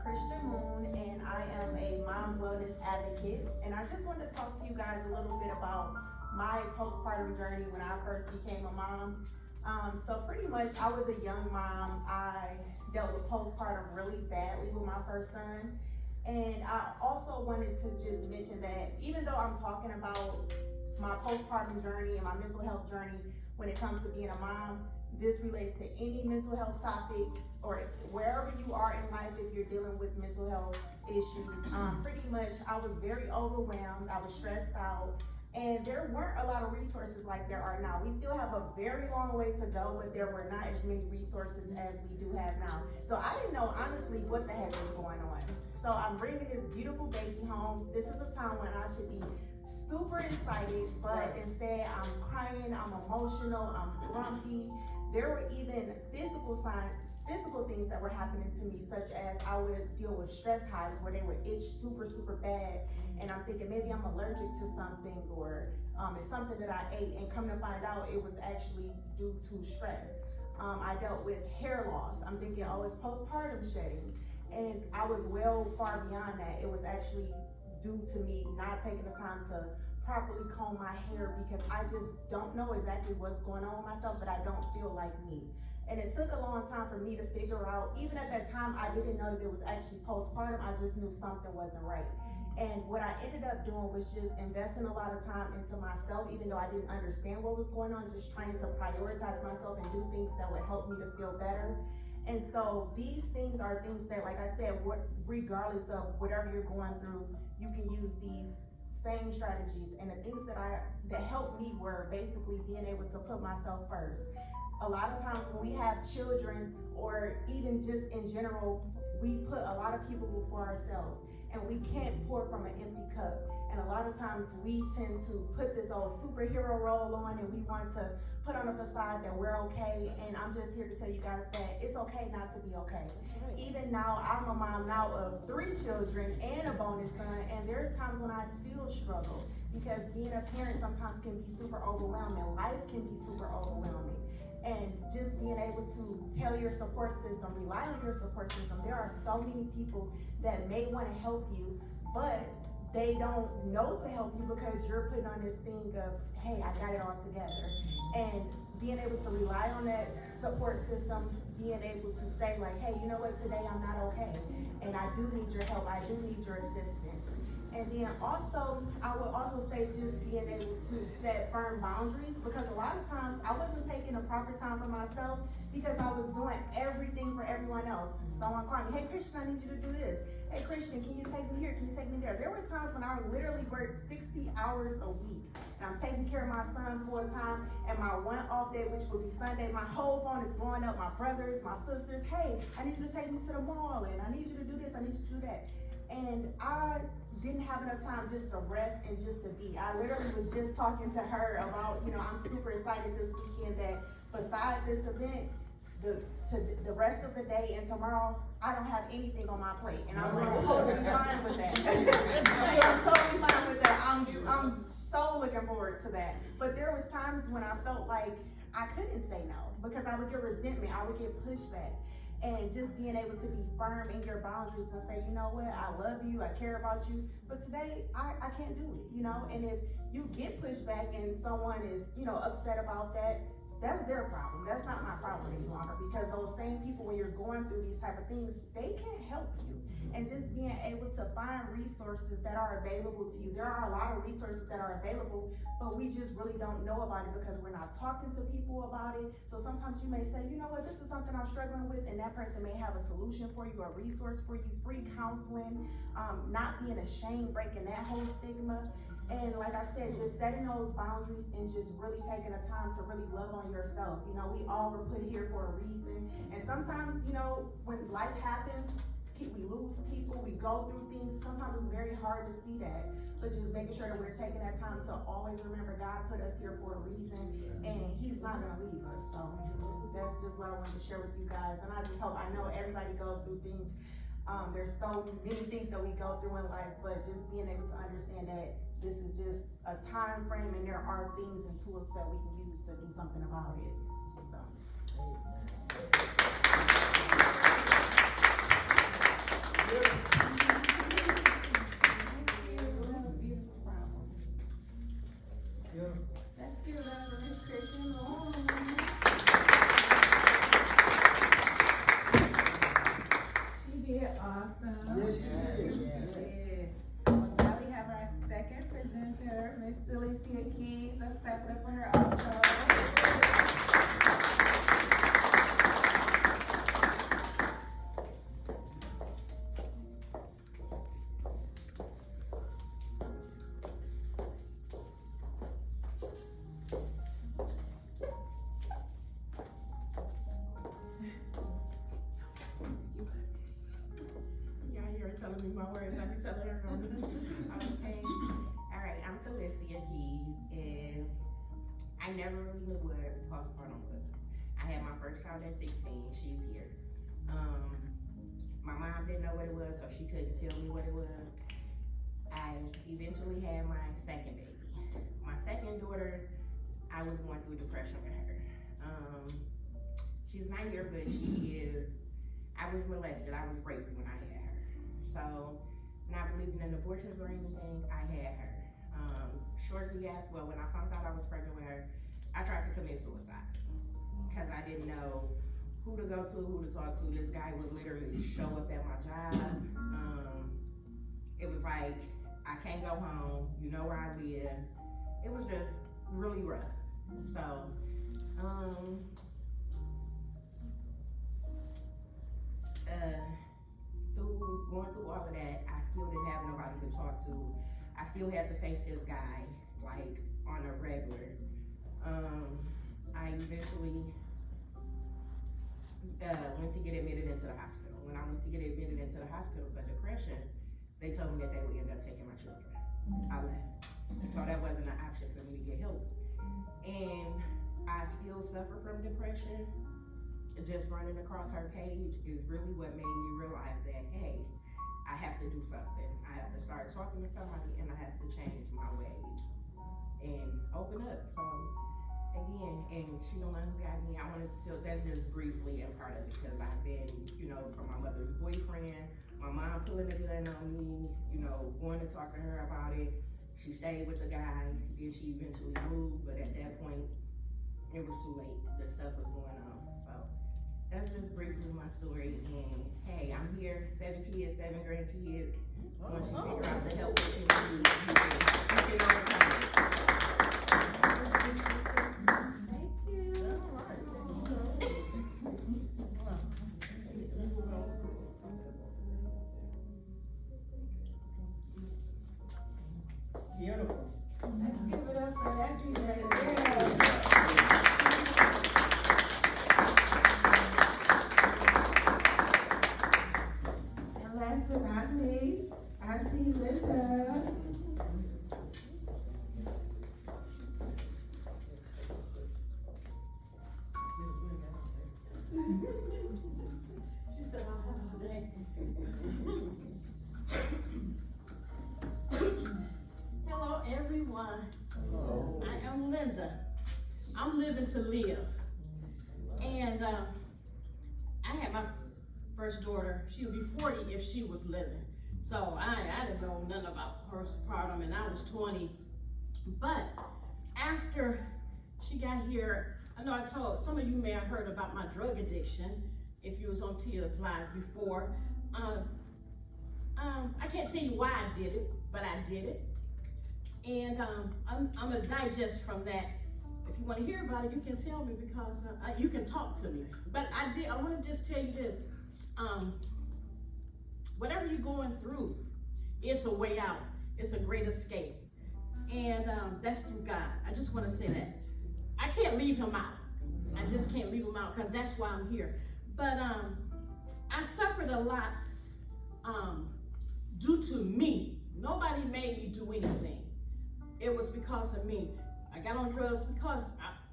Christian Moon, and I am a mom wellness advocate. And I just wanted to talk to you guys a little bit about my postpartum journey when I first became a mom. So pretty much, I was a young mom. I dealt with postpartum really badly with my first son. And I also wanted to just mention that even though I'm talking about my postpartum journey and my mental health journey when it comes to being a mom, this relates to any mental health topic or wherever you are in life if you're dealing with mental health issues. Pretty much, I was very overwhelmed, I was stressed out, and there weren't a lot of resources like there are now. We still have a very long way to go, but there were not as many resources as we do have now. So I didn't know honestly what the heck was going on. So I'm bringing this beautiful baby home. This is a time when I should be super excited, but instead I'm crying, I'm emotional, I'm grumpy. There were even physical things that were happening to me, such as I would deal with stress hives where they would itch super bad, and I'm thinking maybe I'm allergic to something, or it's something that I ate, and come to find out it was actually due to stress. I dealt with hair loss. I'm thinking, oh, it's postpartum shedding, and I was well far beyond that. It was actually due to me not taking the time to properly comb my hair because I just don't know exactly what's going on with myself, but I don't feel like me. And it took a long time for me to figure out, even at that time, I didn't know that it was actually postpartum. I just knew something wasn't right. And what I ended up doing was just investing a lot of time into myself, even though I didn't understand what was going on, just trying to prioritize myself and do things that would help me to feel better. And so these things are things that, like I said, regardless of whatever you're going through, you can use these same strategies. And the things that helped me were basically being able to put myself first. A lot of times when we have children, or even just in general, we put a lot of people before ourselves, and we can't pour from an empty cup. And a lot of times we tend to put this old superhero role on, and we want to put on a facade that we're okay. And I'm just here to tell you guys that it's okay not to be okay. Right. Even now, I'm a mom now of 3 children and a bonus son, and there's times when I still struggle because being a parent sometimes can be super overwhelming. Life can be super overwhelming. And just being able to tell your support system, rely on your support system. There are so many people that may want to help you, but they don't know to help you because you're putting on this thing of, hey, I got it all together. And being able to rely on that support system, being able to say like, hey, you know what, today I'm not okay, and I do need your help, I do need your assistance. And then also, I would also say just being able to set firm boundaries, because a lot of times I wasn't taking the proper time for myself because I was doing everything for everyone else. Someone called me, hey Christian, I need you to do this. Hey Christian, can you take me here? Can you take me there? There were times when I literally worked 60 hours a week, and I'm taking care of my son full time, and my one off day, which will be Sunday, my whole phone is blowing up, my brothers, my sisters, hey, I need you to take me to the mall, and I need you to do this, I need you to do that. And I didn't have enough time just to rest and just to be. I literally was just talking to her about, I'm super excited this weekend that besides this event, the rest of the day and tomorrow, I don't have anything on my plate. And I'm like totally fine with that. I'm totally fine with that. I'm so looking forward to that. But there was times when I felt like I couldn't say no because I would get resentment, I would get pushback. And just being able to be firm in your boundaries and say, you know what, I love you, I care about you, but today I can't do it, And if you get pushback and someone is, upset about that, that's their problem. That's not my problem any longer, because those same people, when you're going through these type of things, they can't help you. And just being able to find resources that are available to you. There are a lot of resources that are available, but we just really don't know about it because we're not talking to people about it. So sometimes you may say, you know what, this is something I'm struggling with, and that person may have a solution for you, a resource for you, free counseling, not being ashamed, breaking that whole stigma. And like I said, just setting those boundaries and just really taking the time to really love on yourself. We all were put here for a reason. And sometimes, when life happens, we lose people, we go through things. Sometimes it's very hard to see that. But just making sure that we're taking that time to always remember God put us here for a reason, and He's not going to leave us. So that's just what I wanted to share with you guys. And I just hope, I know everybody goes through things. There's so many things that we go through in life, but just being able to understand that this is just a time frame and there are things and tools that we can use to do something about it. So. Let's give it up to Miss Christian. She did awesome. Yes, she did. Yeah. Well, now we have our second presenter, Miss Alicia Keys. Let's clap it up for her also. Y'all hear her telling me my words, I be telling her. Okay. All right, I'm Felicia Keys, and I never really knew what postpartum was. I had my first child at 16, she's here. My mom didn't know what it was, so she couldn't tell me what it was. I eventually had my second baby. My second daughter, I was going through depression with her. She's not here, but she is. I was molested, I was raped when I had her. So, not believing in abortions or anything, I had her. Shortly after, well, when I found out I was pregnant with her, I tried to commit suicide. Because I didn't know who to go to, who to talk to. This guy would literally show up at my job. It was like, I can't go home, you know where I live. It was just really rough. So, going through all of that, I still didn't have nobody to talk to. I still had to face this guy, like, on a regular. I eventually went to get admitted into the hospital. When I went to get admitted into the hospital for depression, they told me that they would end up taking my children. I left. So that wasn't an option for me to get help. And I still suffer from depression. Just running across her page is really what made me realize that, hey, I have to do something. I have to start talking to somebody, and I have to change my ways and open up. So again, and she the one who got me. I wanted to tell, that's just briefly a part of it, because I've been, you know, from my mother's boyfriend, my mom pulling a gun on me, you know, going to talk to her about it. She stayed with the guy, then she eventually moved, but at that point, it was too late. The stuff was going on. So that's just briefly my story. And hey, I'm here, 7 kids, 7 grandkids. Once you figure out the help that you need, you can overcome it. Thank you. Beautiful. Let's give it up for that. And last but not least, Auntie Linda. She said, I'll have all day. Hello, everyone. Hello. I am Linda. I'm living to live. And I had my first daughter. She would be 40 if she was living. So I didn't know nothing about postpartum, and I was 20. But after she got here, I know I told, some of you may have heard about my drug addiction if you was on Tia's Live before. I can't tell you why I did it, but I did it. And I'm gonna digest from that. If you want to hear about it, you can tell me, because you can talk to me. But I want to just tell you this. Whatever you're going through, it's a way out. It's a great escape. And that's through God. I just want to say that. I can't leave him out. I just can't leave him out, because that's why I'm here. But I suffered a lot due to me. Nobody made me do anything. It was because of me. I got on drugs because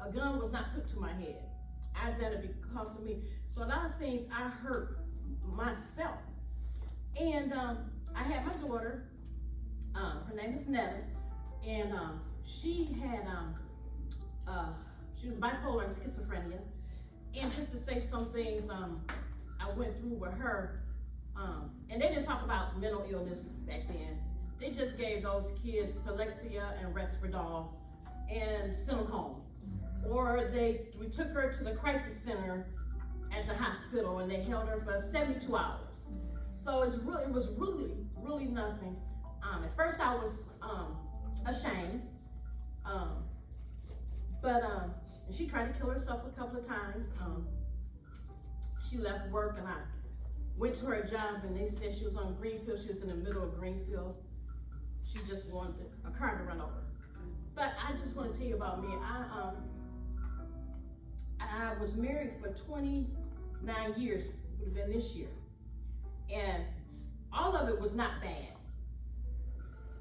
a gun was not put to my head. I done it because of me. So a lot of things I hurt myself. And I had my daughter, her name is Netta, and she had, she was bipolar and schizophrenia. And just to say some things I went through with her, And they didn't talk about mental illness back then. They just gave those kids Celexa and Risperdal and sent them home. Or we took her to the crisis center at the hospital and they held her for 72 hours. So it was really nothing. At first I was ashamed, and she tried to kill herself a couple of times. She left work and I went to her job and they said she was on Greenfield. She was in the middle of Greenfield. She just wanted a car to run over. But I just want to tell you about me. I was married for 29 years, would have been this year. And all of it was not bad.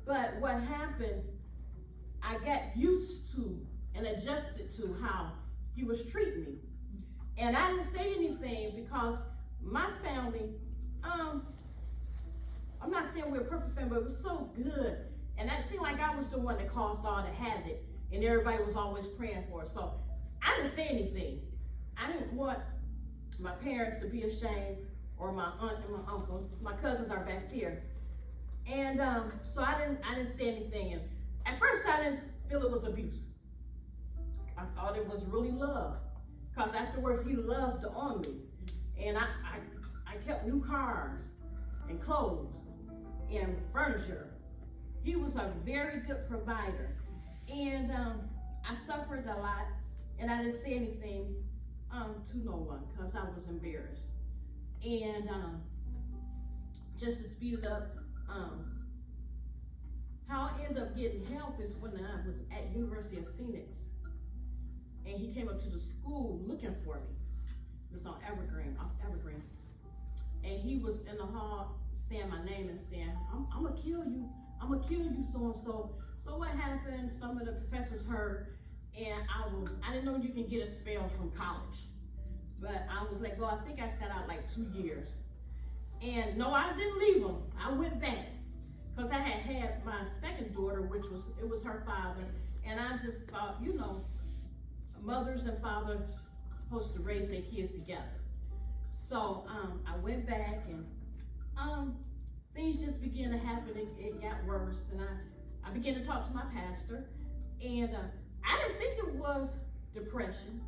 But what happened, I got used to and adjusted to how he was treating me. And I didn't say anything because my family, I'm not saying we're a perfect family, but it was so good. And that seemed like I was the one that caused all the havoc and everybody was always praying for us. So I didn't say anything. I didn't want my parents to be ashamed, or my aunt and my uncle. My cousins are back there. And so I didn't say anything. And at first I didn't feel it was abuse. I thought it was really love. Because afterwards he loved on me. And I kept new cars and clothes and furniture. He was a very good provider. And I suffered a lot and I didn't say anything to no one because I was embarrassed. And just to speed it up, how I ended up getting help is when I was at University of Phoenix and he came up to the school looking for me. It was on off Evergreen. And he was in the hall saying my name and saying, I'm gonna kill you. I'm gonna kill you, so-and-so. So what happened, some of the professors heard, and I didn't know you can get a spell from college. But I was let go. I think I sat out like 2 years. And no, I didn't leave him. I went back. Because I had my second daughter, it was her father. And I just thought, mothers and fathers are supposed to raise their kids together. So I went back and things just began to happen. It got worse. And I began to talk to my pastor. And I didn't think it was depression.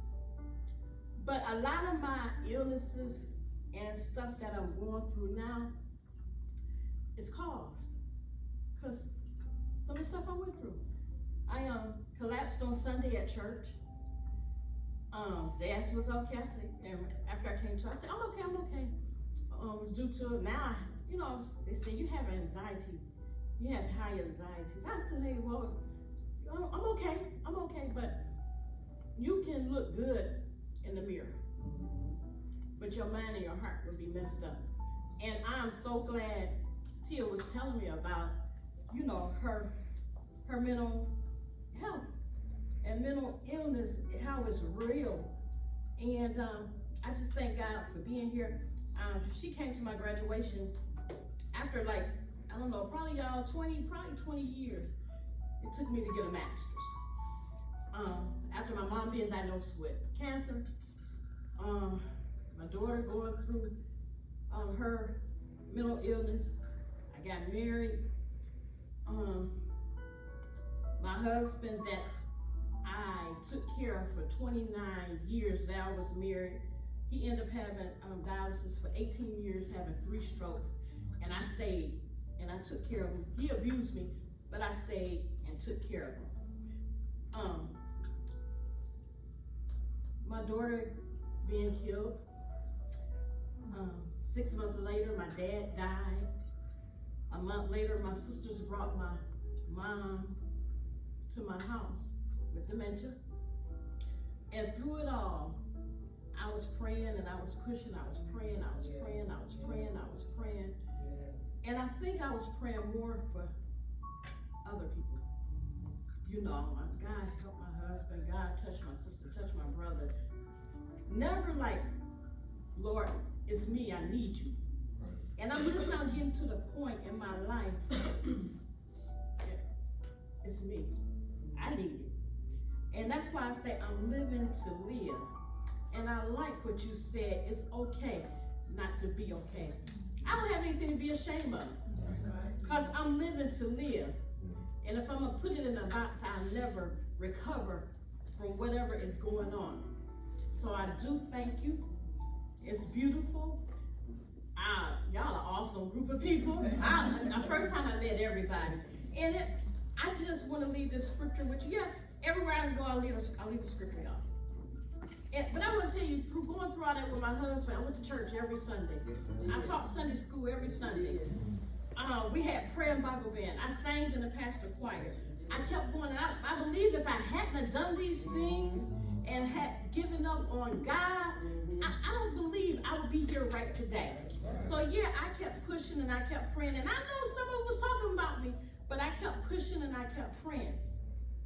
But a lot of my illnesses and stuff that I'm going through now is caused because some of the stuff I went through. I collapsed on Sunday at church. They asked me was okay. I said, and after I came to, I said, I'm okay. It was due to now, they say you have anxiety. You have high anxiety. I said, hey, well, I'm okay, but you can look good in the mirror, but your mind and your heart will be messed up. And I'm so glad Tia was telling me about, her mental health and mental illness, how it's real. And I just thank God for being here. She came to my graduation after probably 20 years. It took me to get a master's. After my mom being diagnosed with cancer, my daughter going through her mental illness, I got married. My husband that I took care of for 29 years that I was married, he ended up having dialysis for 18 years, having 3 strokes, and I stayed and I took care of him. He abused me, but I stayed and took care of him. My daughter being killed. 6 months later, my dad died. A month later, my sisters brought my mom to my house with dementia. And through it all, I was praying and I was pushing, I was praying. And I think I was praying more for other people. God help my husband, God touch my sister, touch my brother. Never like, Lord, it's me, I need you. And I'm just now getting to the point in my life, it's me, I need it. And that's why I say I'm living to live. And I like what you said, it's okay not to be okay. I don't have anything to be ashamed of. Because I'm living to live. And if I'm going to put it in a box, I'll never recover from whatever is going on. So I do thank you. It's beautiful. Y'all are an awesome group of people. The first time I met everybody. And I just want to leave this scripture with you. Yeah, everywhere I go, I'll leave a scripture, y'all. But I want to tell you, through going through all that with my husband, I went to church every Sunday. I taught Sunday school every Sunday. We had prayer and Bible band. I sang in the pastor choir. I kept going. I believe if I hadn't done these things and had given up on God, I don't believe I would be here right today. So yeah, I kept pushing and I kept praying. And I know someone was talking about me, but I kept pushing and I kept praying.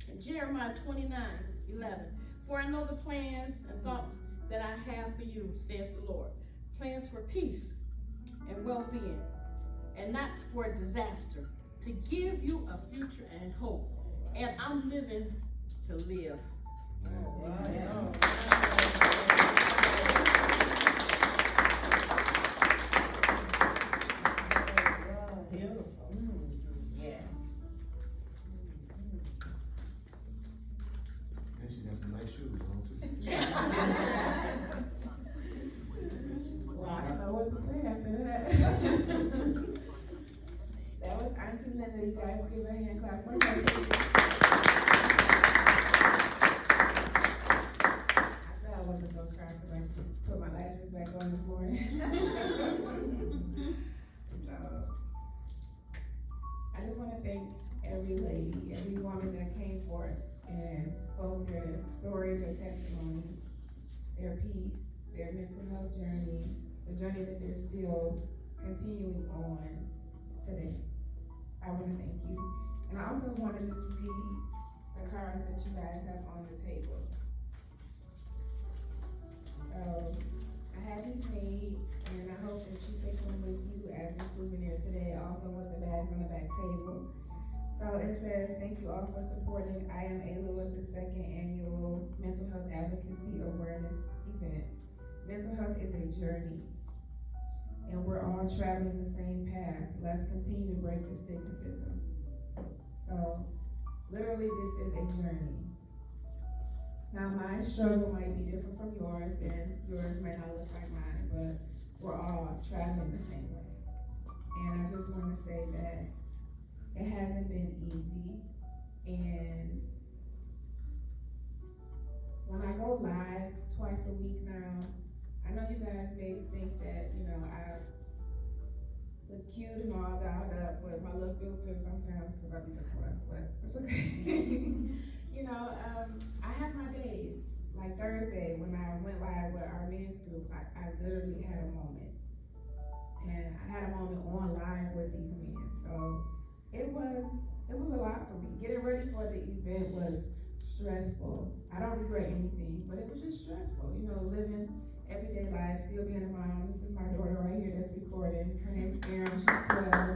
In Jeremiah 29:11, for I know the plans and thoughts that I have for you, says the Lord. Plans for peace and well-being, and not for a disaster, to give you a future and hope. And I'm living to live. And she got some nice shoes on too. Well, I don't know what to say after that. That was Auntie Linda. You guys give her a hand clap for her. I said I wasn't gonna cry because I put my lashes back on this morning. So, I just want to thank every lady, every woman that came forth and spoke their story, their testimony, their peace, their mental health journey, the journey that they're still continuing on today. I want to thank you. And I also want to just read the cards that you guys have on the table. So, I had these made, and I hope that you take them with you as a souvenir today, also with the bags on the back table. So it says, thank you all for supporting I Am A. Lewis's second annual Mental Health Advocacy Awareness event. Mental health is a journey, and we're all traveling the same path. Let's continue to break the stigmatism. So, literally, this is a journey. Now, my struggle might be different from yours, and yours might not look like mine, but we're all traveling the same way. And I just want to say that it hasn't been easy, and when I go live twice a week now, I know you guys may think that, I look cute and all dialed up with my little filter sometimes because I be the one, but it's okay. I have my days. Like Thursday, when I went live with our men's group, I literally had a moment. And I had a moment on live with these men. So it was a lot for me. Getting ready for the event was stressful. I don't regret anything, but it was just stressful. Living everyday life, still being a mom. This is my daughter right here that's recording. Her name's Erin, she's 12.